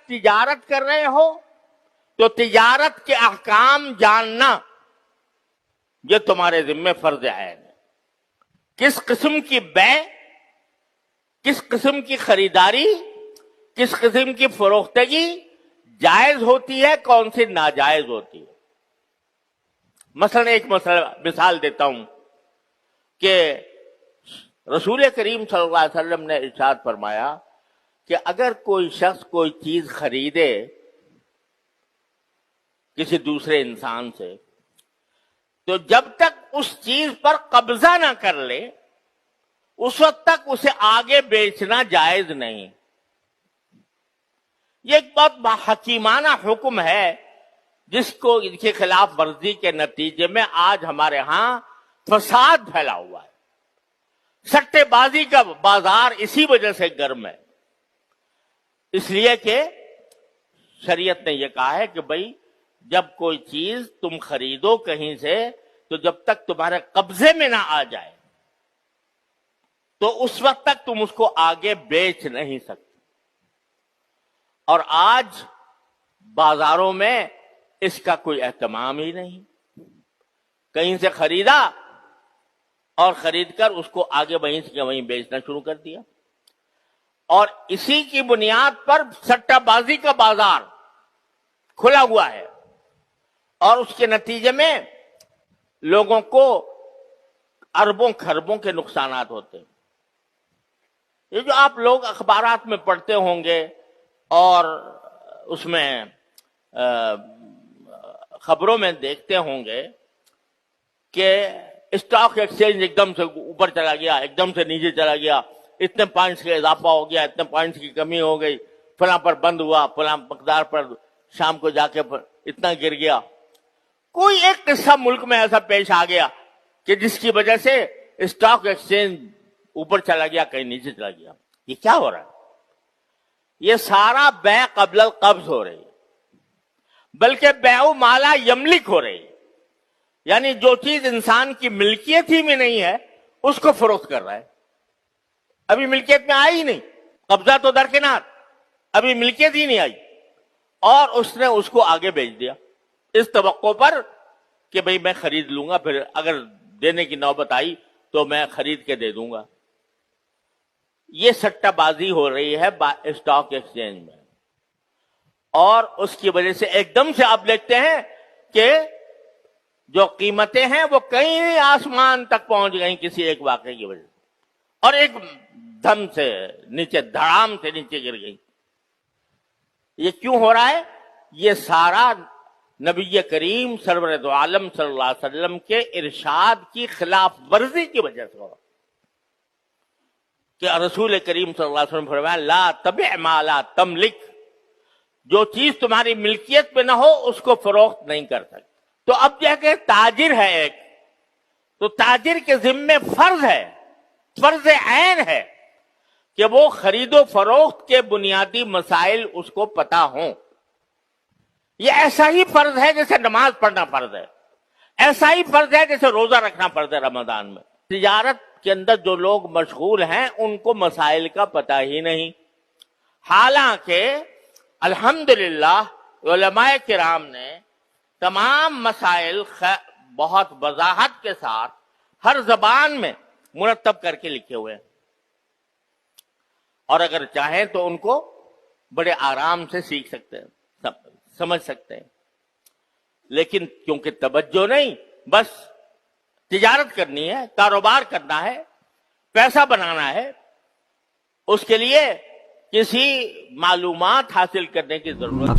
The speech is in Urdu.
تجارت کر رہے ہو تو تجارت کے احکام جاننا یہ تمہارے ذمہ فرض عین ہے. کس قسم کی بے، کس قسم کی خریداری، کس قسم کی فروختگی جائز ہوتی ہے، کون سی ناجائز ہوتی ہے. مثلا ایک مثال دیتا ہوں کہ رسول کریم صلی اللہ علیہ وسلم نے ارشاد فرمایا کہ اگر کوئی شخص کوئی چیز خریدے کسی دوسرے انسان سے تو جب تک اس چیز پر قبضہ نہ کر لے اس وقت تک اسے آگے بیچنا جائز نہیں. یہ ایک بہت حکیمانہ حکم ہے جس کو ان کے خلاف ورزی کے نتیجے میں آج ہمارے ہاں فساد پھیلا ہوا ہے. سٹے بازی کا بازار اسی وجہ سے گرم ہے، اس لیے کہ شریعت نے یہ کہا ہے کہ بھئی جب کوئی چیز تم خریدو کہیں سے تو جب تک تمہارے قبضے میں نہ آ جائے تو اس وقت تک تم اس کو آگے بیچ نہیں سکتے. اور آج بازاروں میں اس کا کوئی اہتمام ہی نہیں. کہیں سے خریدا اور خرید کر اس کو آگے وہیں سے وہیں بیچنا شروع کر دیا، اور اسی کی بنیاد پر سٹہ بازی کا بازار کھلا ہوا ہے، اور اس کے نتیجے میں لوگوں کو اربوں خربوں کے نقصانات ہوتے ہیں. یہ جو آپ لوگ اخبارات میں پڑھتے ہوں گے اور اس میں خبروں میں دیکھتے ہوں گے کہ اسٹاک ایکسچینج ایک دم سے اوپر چلا گیا، ایک دم سے نیچے چلا گیا، اتنے پوائنٹس کا اضافہ ہو گیا، اتنے پوائنٹس کی کمی ہو گئی، فلاں پر بند ہوا، فلاں مقدار پر شام کو جا کے اتنا گر گیا. کوئی ایک قصہ ملک میں ایسا پیش آ گیا کہ جس کی وجہ سے اسٹاک ایکسچینج اوپر چلا گیا، کہیں نیچے چلا گیا. یہ کیا ہو رہا ہے؟ یہ سارا بیع قبل القبض ہو رہی ہے، بلکہ بیع مالا یملک ہو رہی ہے. یعنی جو چیز انسان کی ملکیت ہی میں نہیں ہے اس کو فروخت کر رہا ہے. ابھی ملکیت میں آئی ہی نہیں، قبضہ تو درکنار، ابھی ملکیت ہی نہیں آئی، اور اس نے اس کو آگے بیچ دیا اس توقع پر کہ بھئی میں خرید لوں گا، پھر اگر دینے کی نوبت آئی تو میں خرید کے دے دوں گا. یہ سٹہ بازی ہو رہی ہے اسٹاک ایکسچینج میں، اور اس کی وجہ سے ایک دم سے آپ دیکھتے ہیں کہ جو قیمتیں ہیں وہ کئی آسمان تک پہنچ گئیں کسی ایک واقعے کی وجہ سے، اور ایک دم سے نیچے دھڑام سے نیچے گر گئی. یہ کیوں ہو رہا ہے؟ یہ سارا نبی کریم سرور دو عالم صلی اللہ علیہ وسلم کے ارشاد کی خلاف ورزی کی وجہ سے ہو رہا ہے کہ رسول کریم صلی اللہ علیہ وسلم فرمایا لا تبع ما لا تملک، جو چیز تمہاری ملکیت میں نہ ہو اس کو فروخت نہیں کر سکتے. تو اب جو ہے کہ تاجر ہے ایک، تو تاجر کے ذمے فرض ہے، فرض عین ہے کہ وہ خرید و فروخت کے بنیادی مسائل اس کو پتہ ہوں. یہ ایسا ہی فرض ہے جیسے نماز پڑھنا فرض ہے، ایسا ہی فرض ہے جیسے روزہ رکھنا فرض ہے رمضان میں. تجارت کے اندر جو لوگ مشغول ہیں ان کو مسائل کا پتہ ہی نہیں، حالانکہ الحمدللہ علماء کرام نے تمام مسائل بہت وضاحت کے ساتھ ہر زبان میں مرتب کر کے لکھے ہوئے ہیں، اور اگر چاہیں تو ان کو بڑے آرام سے سیکھ سکتے ہیں، سمجھ سکتے ہیں. لیکن کیونکہ توجہ نہیں، بس تجارت کرنی ہے، کاروبار کرنا ہے، پیسہ بنانا ہے، اس کے لیے کسی معلومات حاصل کرنے کی ضرورت